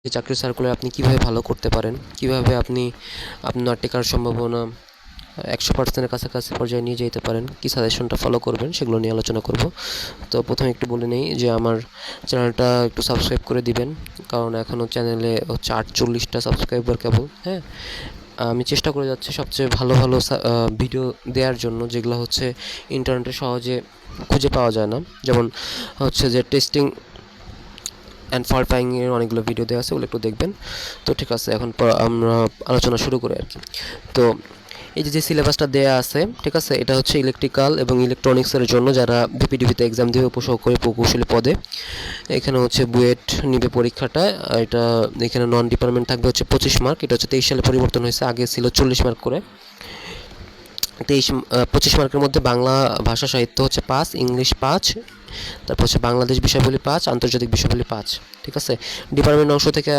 এই চাকরির সার্কুলার আপনি কিভাবে ভালো করতে পারেন, কিভাবে আপনি আপনার টেকার সম্ভাবনা 100%-এর কাছাকাছি পর্যায়ে নিয়ে যেতে পারেন, কি সাজেশনটা ফলো করবেন সেগুলো নিয়ে আলোচনা করব। তো প্রথমে একটু বলে নেই যে আমার চ্যানেলটা একটু সাবস্ক্রাইব করে দিবেন, কারণ এখনও চ্যানেলে হচ্ছে 48টা সাবস্ক্রাইবার কেবল। হ্যাঁ, আমি চেষ্টা করে যাচ্ছি সবচেয়ে ভালো ভালো ভিডিও দেওয়ার জন্য, যেগুলো হচ্ছে ইন্টারনেটে সহজে খুঁজে পাওয়া যায় না। যেমন হচ্ছে যে টেস্টিং অ্যান্ড ফল্ট-ফাইন্ডিংয়ের অনেকগুলো ভিডিও দেওয়া আছে, ওগুলো একটু দেখবেন। তো ঠিক আছে, এখন আমরা আলোচনা শুরু করি আর কি। তো এই যে সিলেবাসটা দেয়া আছে, ঠিক আছে, এটা হচ্ছে ইলেকট্রিক্যাল এবং ইলেকট্রনিক্সের জন্য যারা বিপিডিবিতে এক্সাম দেবে উপসহকারী প্রকৌশলী পদে। এখানে হচ্ছে বুয়েট নিবে পরীক্ষাটা। এটা এখানে নন ডিপার্টমেন্ট থাকবে হচ্ছে 25 মার্ক। এটা হচ্ছে 23 সালে পরিবর্তন হয়েছে, আগে ছিল 40 মার্ক করে। 25 মার্কের মধ্যে বাংলা ভাষা সাহিত্য হচ্ছে 5, ইংলিশ 5, তারপর হচ্ছে বাংলাদেশ বিষয়াবলী 5, আন্তর্জাতিক বিষয়াবলী 5। ঠিক আছে, ডিপার্টমেন্ট অংশ থেকে